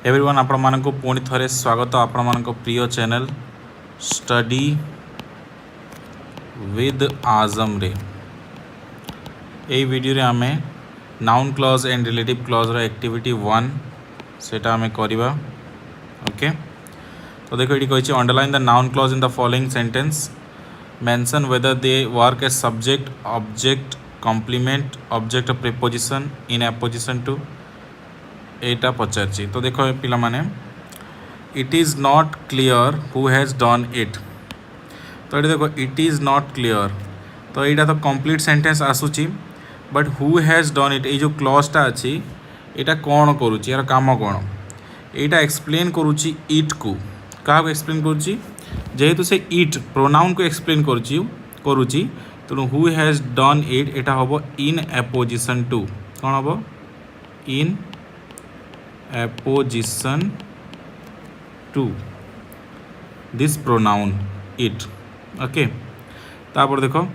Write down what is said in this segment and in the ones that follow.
Everyone आपण मानक पुणी थरे स्वागत आपण मानक प्रिय चैनल स्टडी विद आजम रे। यही वीडियो रे आमे noun clause and relative clause रो एक्टिविटी 1 सेटा आमे करिबा। ओके, तो देखो ये कहिछि underline the noun clause in the following sentence, mention whether they work as subject, object, complement, object of preposition in apposition to. एटा पचारछि तो देखो पिला माने it is not clear who has done it. तो ये देखो इट इज़ नॉट क्लियर, तो यहाँ तो कंप्लीट सेंटेंस आसूची, but who has done it ये जो क्लॉजटा अच्छी यहाँ कौन करुच्ची, यार काम कौन यहाँ एक्सप्लेन करुच्ची इट को। क्या एक्सप्लेन करुच्ची, जेहेतु से इट प्रोनाउन को एक्सप्लेन करुच्ची तेणु हु हैज़ डन इट यहाँ हम इन अपोजिशन टू। कौन हम in apposition to this pronoun it. Okay, तापर देखो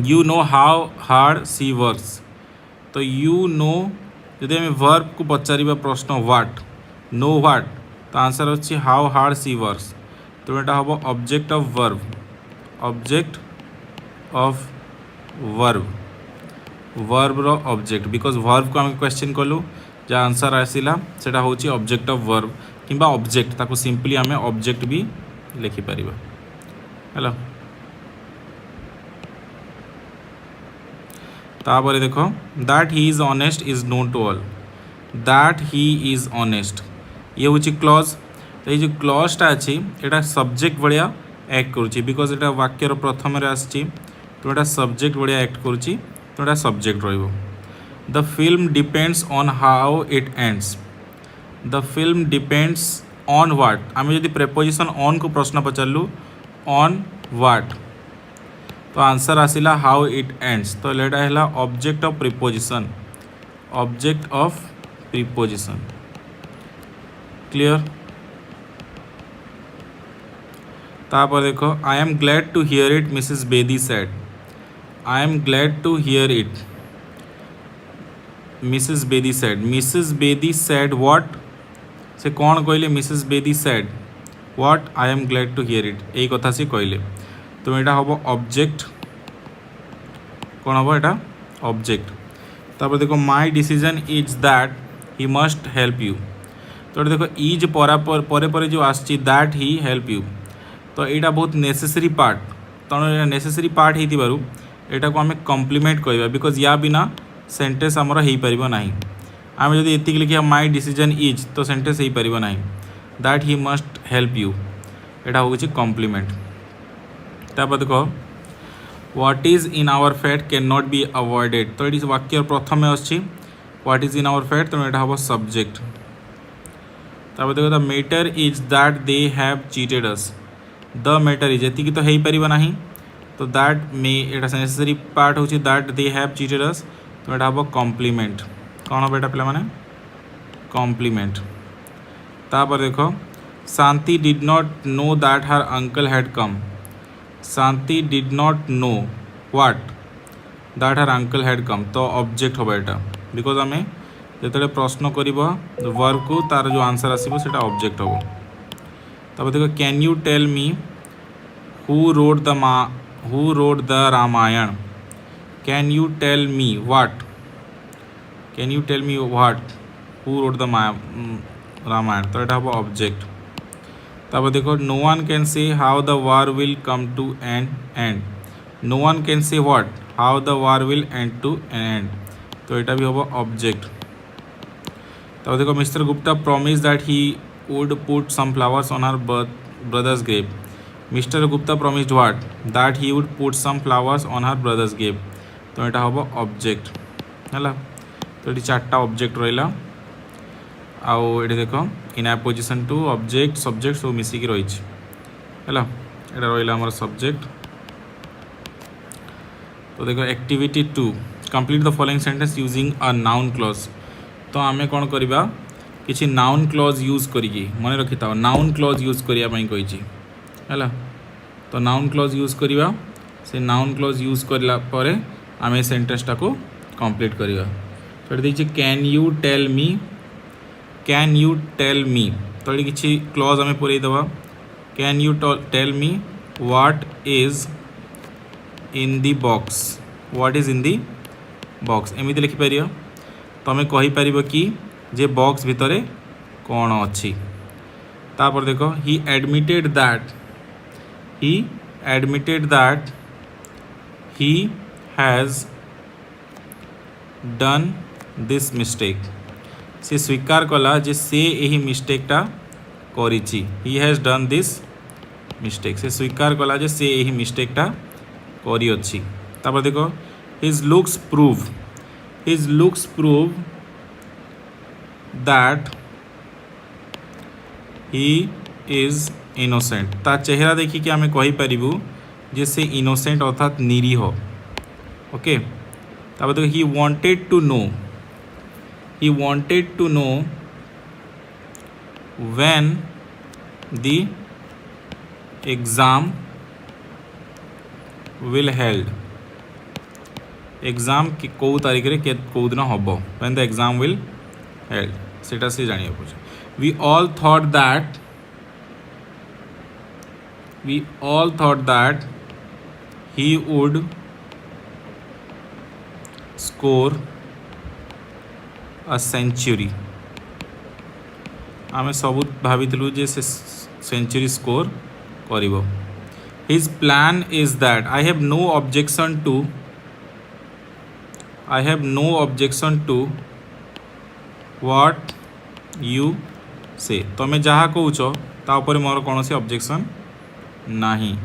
you know how hard she works. तो यू नो यदि आम वर्ब को पचार प्रश्न व्हाट, नो व्हाट, तो आंसर अच्छी हाउ हार्ड सी वर्क्स। तो यहाँ हम object of verb, object of verb, verb रो ऑब्जेक्ट, बिकॉज वर्ब को आम क्वेश्चन कलु जहाँ आंसर आसला सेटा होची ऑब्जेक्ट ऑफ वर्ब किंबा ऑब्जेक्ट, ताको सिंपली आम ऑब्जेक्ट भी लिखिपर। हेलो, तापर देखो that he is honest is known to all. That he is honest ये हूँ क्लॉज। तो ये क्लॉजटा अच्छी यहाँ सब्जेक्ट भाया एक्ट करुच्ची, बिकज यहाँ वाक्यर प्रथम आसी तो यहाँ सब्जेक्ट भाया एक्ट करुच्ची, तो यहाँ सब्जेक्ट रहिबो। The film depends on how it ends. The film depends on what, आम जब प्रेपोजिशन ऑन को प्रश्न पचारू ऑन व्हाट, तो आंसर आसिला हाउ इट एंड्स। तो लेटा है object of preposition, object of preposition. Clear. तापर देखो I am glad to hear it Mrs Bedi said. I am glad to hear it Mrs Bedi said. Mrs Bedi said what, से कौन कहले Mrs Bedi said what, I am glad to hear it यही कथा से कहले। तो यहाँ हम ऑब्जेक्ट, कौन हम यहाँ ऑब्जेक्ट। तापर देखो my decision is that he must help you. तो देखो इज पर जो आसची दैट ही हेल्प यू, तो यहाँ बहुत नेसेसरी पार्ट, तेणु नेसेसरी पार्ट होता को आम कम्प्लीमेंट कहवा, बिकज या बिना सेंटेंस आमर हो पार ना। आम जब ये लिखा माय डिसीजन इज, तो सेंटेंस हो पार ना। That he must help you यहाँ हूँ कम्प्लीमेंट। तापर देखो what is in our fate can not be avoided. तो ये वाक्य प्रथम अच्छी what is in our fate, तो यहाँ हम सब्जेक्ट। तापर देखो the matter is that they have cheated us. The matter is ये तो हो पार ना, तो दैट मे यहाँ नेसेसरी पार्ट हूँ दैट दे हैव चीटेड अस, तो यहाँ हम कम्प्लीमेंट। कौन हम यहाँ पे कम्प्लीमेंट। तापर देखो Shanti did not know that her uncle had come. Shanti did not know what, that her uncle had come, तो ऑब्जेक्ट हम यहाँ, बिकज आम जो प्रश्न कर वर्ब को तार जो आंसर आसो से ऑब्जेक्ट हम। तब देखो can you tell me who wrote the Ramayana. Can you tell me what, can you tell me what who wrote the Ramayana, तो यहाँ हम ऑब्जेक्ट। तब देखो no one can say how the war will come to an end. No one can say what how the war will end to an end, तो यहाँ भी हम object. तब देखो Mr Gupta promise that he would put some flowers on her brother's grave. Mr Gupta promised what, that he would put some flowers on her brother's grave, तो यहाँ हम object है। तो ये चार्टा ऑब्जेक्ट रहा। आउ ये देख in apposition to object subject सब मिसिकी रही है। यहाँ रहा आमर सब्जेक्ट। तो देखो activity 2 complete the following sentence using a noun clause. तो आम कौन करवा किसी नाउन क्लॉज यूज करिकी मन रखी था, नाउन क्लॉज यूज करने है। तो नाउन क्लॉज यूज करवा, से नाउन क्लॉज यूज करापर आम सेंटेंसटा को कंप्लीट करवा। तो देखिए can you tell me can you tell me तो ये किसी क्लॉज आम पूरे दबा can you tell me what is in the box what is in the box एमती लिखिपर तुम कहीपर कि जे बॉक्स भितर कौन अच्छी तापर देख he admitted that he has done this mistake से स्वीकार कला जे से यही मिस्टेकटा करिछि he has done this mistake से स्वीकार कला जे से यही मिस्टेकटा करिअछि तापर देखो his looks prove that he is innocent ता चेहरा देखिए आम कहीपर जे से इनोसेंट अर्थात निरीह ओके तापर देखो he wanted to know when the exam will held exam कौ तारीख रे कौ दिन हम when the exam will held सेटा से जानिया पड़े we all thought that he would score a century आम सब भाविलु जे से सेंचुरी स्कोर करिवो his plan is that I have no objection to what you say तुम्हें जहाँ कौच तापर मोर कौन सी ऑब्जेक्शन नहीं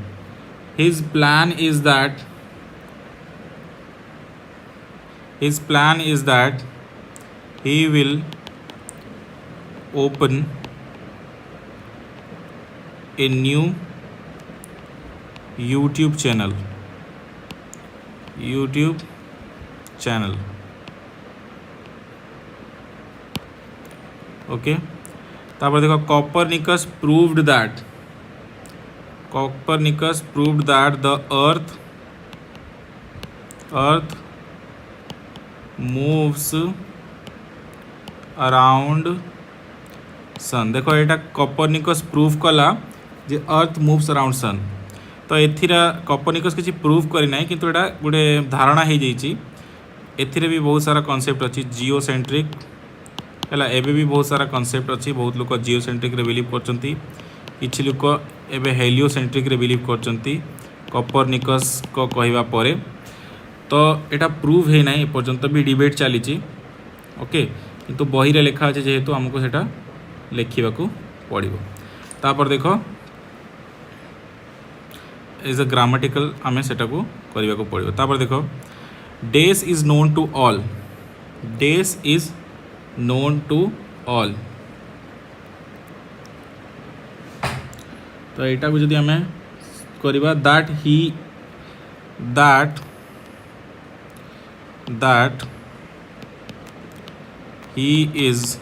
his plan is that he will open a new YouTube channel okay तापर देखो Copernicus proved that the earth moves around sun देख यहाँ कॉपरनिकस प्रूफ कला जे अर्थ मूव्स अराउंड सन तो एथिरा कॉपरनिकस किसी प्रूफ करना किंतु एटा गोटे धारणा हो जाइए एथिरे भी बहुत सारा कॉन्सेप्ट अच्छी जिओसेंट्रिक है एबे भी बहुत सारा कॉन्सेप्ट अच्छी बहुत लोग जिओसेंट्रिक रे बिलीव करचंती किछि लोग एबे हेलियोसेंट्रिक रे बिलीव करचंती कॉपरनिकस को कहवा परे तो एटा प्रूव है ना पर्यंत भी डिबेट चली ओके किंतु बही रे लिखा अच्छे जेहेतु आमको सेटा लिखा पड़ो तापर देख एज अ ग्रामेटिकल आम सेटा को करने को पड़ो तापर देख डेज इज नोन टू ऑल तो यहाँ को जदि आम करवा दैट ही इज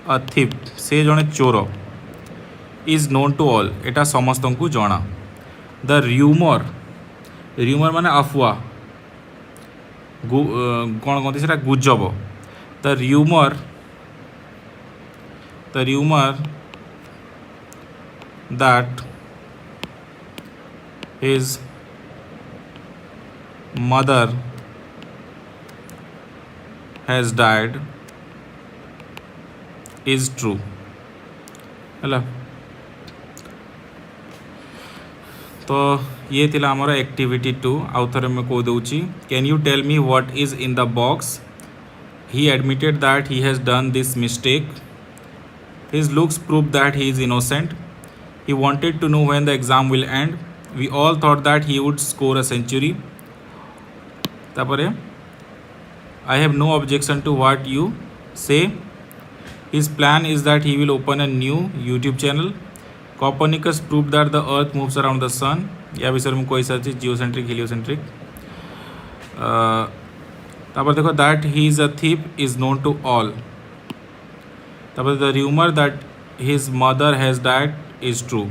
अ थिप से जड़े चोर इज नोन टू ऑल एटा समस्त को जना द र्यूमर माने अफवाह कौन कहते हैं गुजब the rumour that his mother has died is true है तो ये थिला आमर एक्टिविटी 2 आउ थे मैं कह दूची can you tell me what is in the box he admitted that he has done this mistake his looks prove that he is innocent he wanted to know when the exam will end we all thought that he would score a century तापर I have no objection to what you say. His plan is that he will open a new YouTube channel. Copernicus proved that the earth moves around the sun. या विषय में कोई सारी geocentric heliocentric तापर देखो that he is a thief is known to all तापर the rumour that his mother has died is true